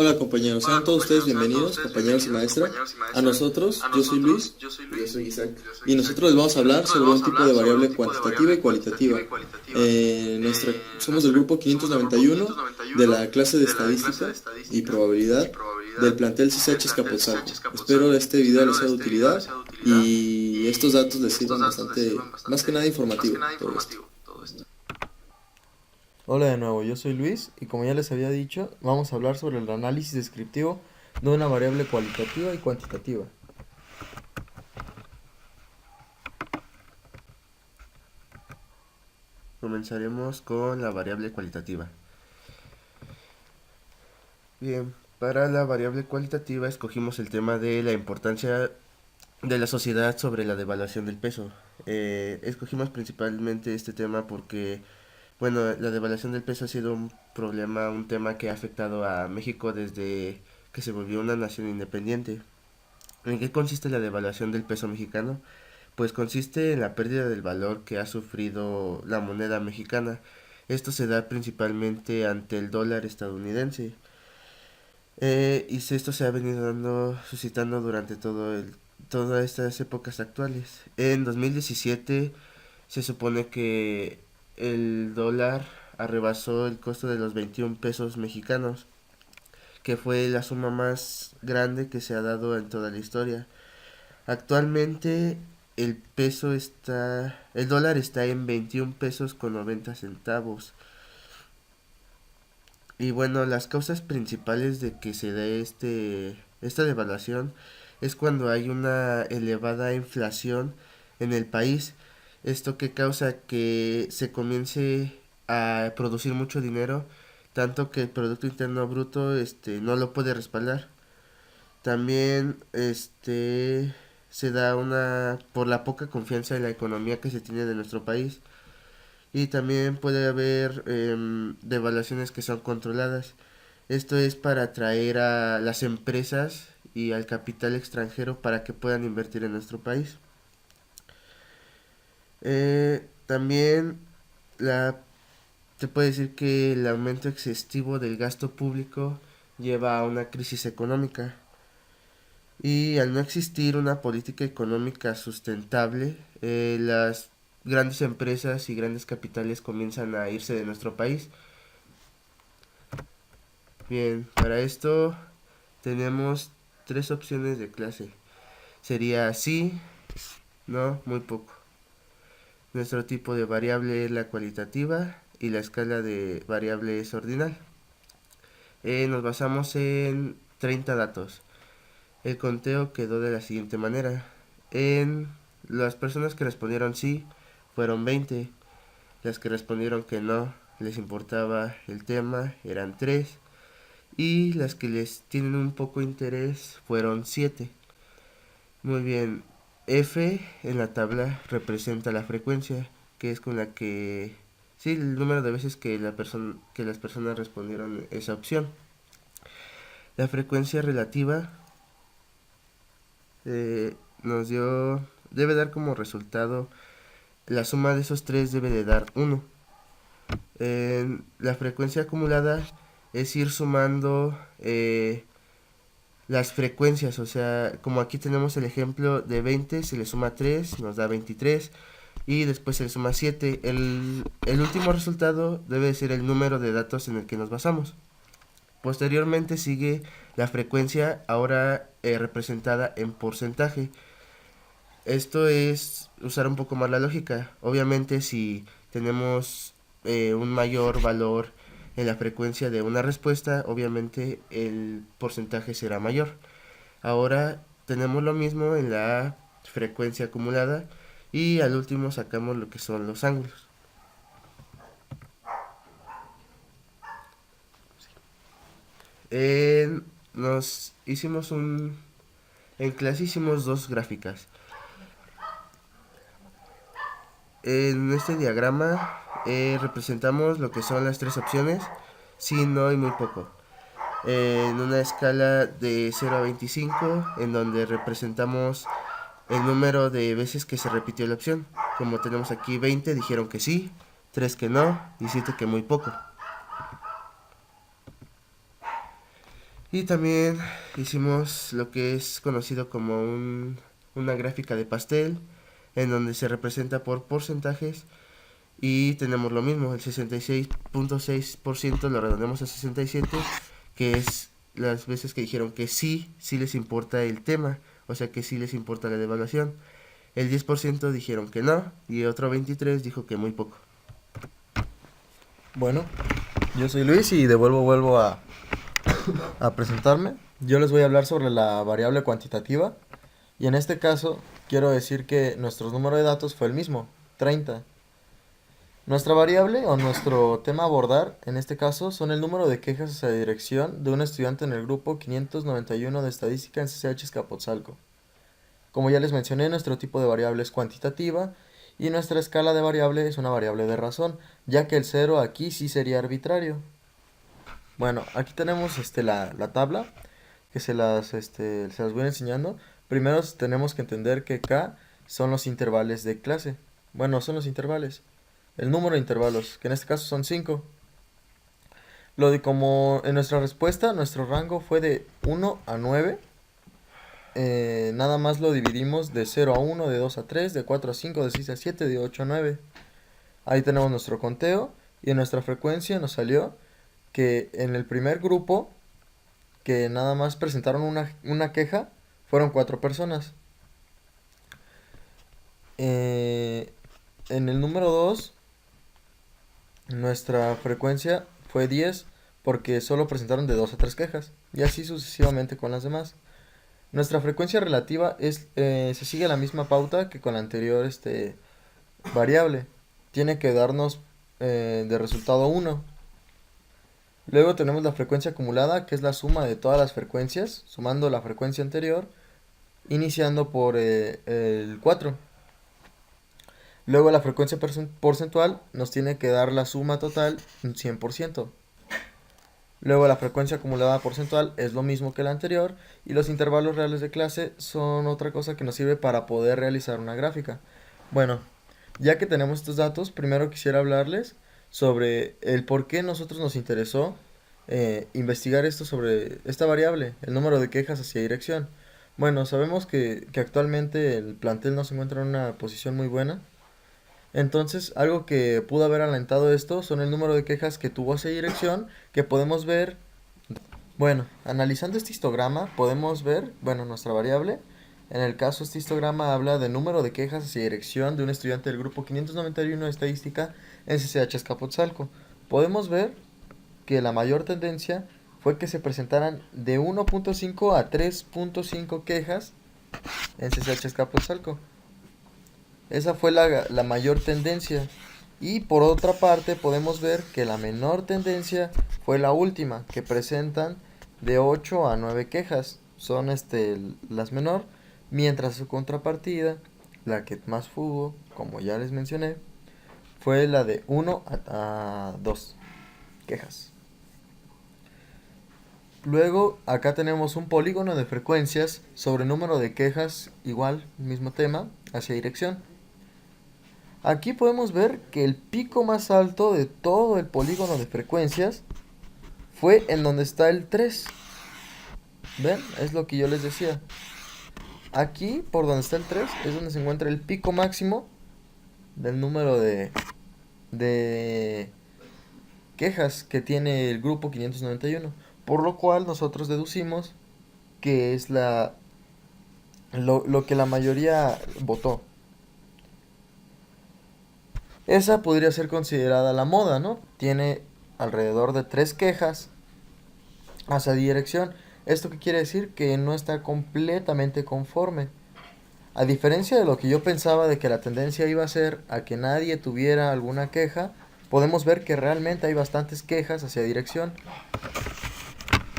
Hola compañeros, sean todos ustedes bienvenidos, compañeros y maestra. A nosotros, yo soy Luis Yo soy Isaac. y nosotros les vamos a hablar sobre un tipo de variable cuantitativa y cualitativa. Somos del grupo 591 de la clase de estadística y probabilidad del plantel CCH Escapotzalco. Espero este video les sea de utilidad y estos datos les sirvan bastante, más que nada informativo, todo esto. Hola de nuevo, yo soy Luis y como ya les había dicho, vamos a hablar sobre el análisis descriptivo de una variable cualitativa y cuantitativa. Comenzaremos con la variable cualitativa. Bien, para la variable cualitativa escogimos el tema de la importancia de la sociedad sobre la devaluación del peso. Escogimos principalmente este tema porque, bueno, la devaluación del peso ha sido un problema, un tema que ha afectado a México desde que se volvió una nación independiente. ¿En qué consiste la devaluación del peso mexicano? Pues consiste en la pérdida del valor que ha sufrido la moneda mexicana. Esto se da principalmente ante el dólar estadounidense. Esto se ha venido suscitando durante todas estas épocas actuales. En 2017 se supone que el dólar arrebasó el costo de los 21 pesos mexicanos, que fue la suma más grande que se ha dado en toda la historia. Actualmente el dólar está en 21 pesos con 90 centavos. Y bueno, las causas principales de que se dé esta devaluación es cuando hay una elevada inflación en el país. Esto que causa que se comience a producir mucho dinero, tanto que el Producto Interno Bruto no lo puede respaldar. También se da por la poca confianza en la economía que se tiene de nuestro país. Y también puede haber devaluaciones que son controladas. Esto es para atraer a las empresas y al capital extranjero para que puedan invertir en nuestro país. También la, se puede decir que el aumento excesivo del gasto público lleva a una crisis económica. Y al no existir una política económica sustentable, las grandes empresas y grandes capitales comienzan a irse de nuestro país. Bien, para esto tenemos tres opciones de clase. Sería sí, no, muy poco. Nuestro tipo de variable es la cualitativa y la escala de variable es ordinal. Nos basamos en 30 datos. El conteo quedó de la siguiente manera. En las personas que respondieron sí fueron 20. Las que respondieron que no les importaba el tema eran 3. Y las que les tienen un poco interés fueron 7. Muy bien. F en la tabla representa la frecuencia, que es con la que... Sí, el número de veces que las personas respondieron esa opción. La frecuencia relativa nos dio... Debe dar como resultado... La suma de esos tres debe de dar 1. La frecuencia acumulada es ir sumando las frecuencias, o sea, como aquí tenemos el ejemplo de 20, se le suma 3, nos da 23, y después se le suma 7. El último resultado debe ser el número de datos en el que nos basamos. Posteriormente sigue la frecuencia, ahora representada en porcentaje. Esto es usar un poco más la lógica. Obviamente si tenemos un mayor valor en la frecuencia de una respuesta, obviamente el porcentaje será mayor. Ahora tenemos lo mismo en la frecuencia acumulada y al último sacamos lo que son los ángulos. Nos hicimos en clase hicimos dos gráficas. En este diagrama representamos lo que son las tres opciones, sí, no y muy poco. En una escala de 0 a 25, en donde representamos el número de veces que se repitió la opción. Como tenemos aquí 20, dijeron que sí, 3 que no y 7 que muy poco. Y también hicimos lo que es conocido como una gráfica de pastel, en donde se representa por porcentajes. Y tenemos lo mismo, el 66.6% lo redondeamos a 67, que es las veces que dijeron que sí les importa el tema, o sea que sí les importa la devaluación. El 10% dijeron que no, y otro 23 dijo que muy poco. Bueno, yo soy Luis y vuelvo a presentarme. Yo les voy a hablar sobre la variable cuantitativa y en este caso quiero decir que nuestro número de datos fue el mismo, 30. Nuestra variable o nuestro tema a abordar en este caso son el número de quejas hacia dirección de un estudiante en el grupo 591 de estadística en CCH Escapotzalco. Como ya les mencioné, nuestro tipo de variable es cuantitativa y nuestra escala de variable es una variable de razón, ya que el 0 aquí sí sería arbitrario. Bueno, aquí tenemos la tabla que se las voy enseñando. Primero tenemos que entender que K son los intervalos de clase. Bueno, son los intervalos. El número de intervalos, que en este caso son 5. Como en nuestra respuesta, nuestro rango fue de 1 a 9. Nada más lo dividimos de 0 a 1, de 2 a 3, de 4 a 5, de 6 a 7, de 8 a 9. Ahí tenemos nuestro conteo y en nuestra frecuencia nos salió que en el primer grupo que nada más presentaron una queja fueron 4 personas. En el número 2 nuestra frecuencia fue 10 porque solo presentaron de 2 a 3 quejas y así sucesivamente con las demás. Nuestra frecuencia relativa se sigue la misma pauta que con la anterior variable. Tiene que darnos de resultado 1. Luego tenemos la frecuencia acumulada, que es la suma de todas las frecuencias, sumando la frecuencia anterior, iniciando por el 4. Luego la frecuencia porcentual nos tiene que dar la suma total un 100%. Luego la frecuencia acumulada porcentual es lo mismo que la anterior y los intervalos reales de clase son otra cosa que nos sirve para poder realizar una gráfica. Bueno, ya que tenemos estos datos, primero quisiera hablarles sobre el por qué nosotros nos interesó investigar esto sobre esta variable, el número de quejas hacia dirección. Bueno, sabemos que actualmente el plantel no se encuentra en una posición muy buena. Entonces, algo que pudo haber alentado esto son el número de quejas que tuvo hacia dirección, que podemos ver. Bueno, analizando este histograma, podemos ver, nuestra variable. En el caso, este histograma habla de número de quejas hacia dirección de un estudiante del grupo 591 de estadística en CCH Escapotzalco. Podemos ver que la mayor tendencia fue que se presentaran de 1.5 a 3.5 quejas en CCH Escapotzalco. Esa fue la mayor tendencia. Y por otra parte podemos ver que la menor tendencia fue la última, que presentan de 8 a 9 quejas. Son las menor, mientras su contrapartida, la que más hubo, como ya les mencioné, fue la de 1 a 2 quejas. Luego acá tenemos un polígono de frecuencias sobre número de quejas, igual, mismo tema, hacia dirección. Aquí podemos ver que el pico más alto de todo el polígono de frecuencias fue en donde está el 3. ¿Ven? Es lo que yo les decía. Aquí, por donde está el 3, es donde se encuentra el pico máximo del número de quejas que tiene el grupo 591. Por lo cual nosotros deducimos que es lo que la mayoría votó. Esa podría ser considerada la moda, ¿no? Tiene alrededor de 3 quejas hacia dirección. ¿Esto qué quiere decir? Que no está completamente conforme. A diferencia de lo que yo pensaba de que la tendencia iba a ser a que nadie tuviera alguna queja, podemos ver que realmente hay bastantes quejas hacia dirección.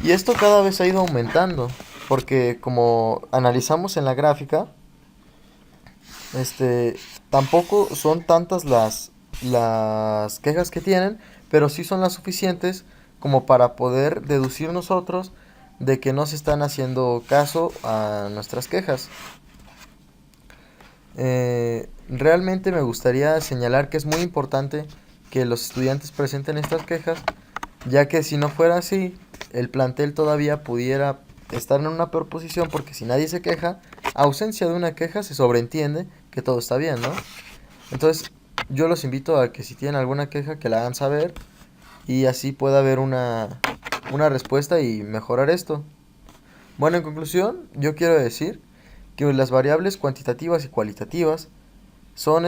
Y esto cada vez ha ido aumentando, porque como analizamos en la gráfica, tampoco son tantas las quejas que tienen, pero sí son las suficientes como para poder deducir nosotros de que no se están haciendo caso a nuestras quejas. Realmente me gustaría señalar que es muy importante que los estudiantes presenten estas quejas, ya que si no fuera así, el plantel todavía pudiera estar en una peor posición, porque si nadie se queja, ausencia de una queja se sobreentiende que todo está bien, ¿no? Entonces, yo los invito a que si tienen alguna queja, que la hagan saber y así pueda haber una respuesta y mejorar esto. Bueno, en conclusión, yo quiero decir que las variables cuantitativas y cualitativas son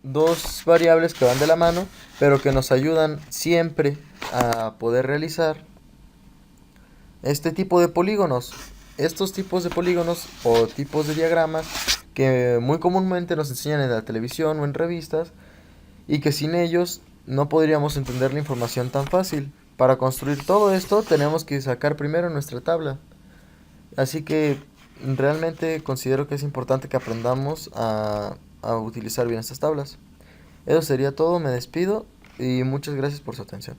dos variables que van de la mano, pero que nos ayudan siempre a poder realizar este tipo de polígonos. Estos tipos de polígonos o tipos de diagramas que muy comúnmente nos enseñan en la televisión o en revistas, y que sin ellos no podríamos entender la información tan fácil. Para construir todo esto tenemos que sacar primero nuestra tabla. Así que realmente considero que es importante que aprendamos a utilizar bien estas tablas. Eso sería todo, me despido y muchas gracias por su atención.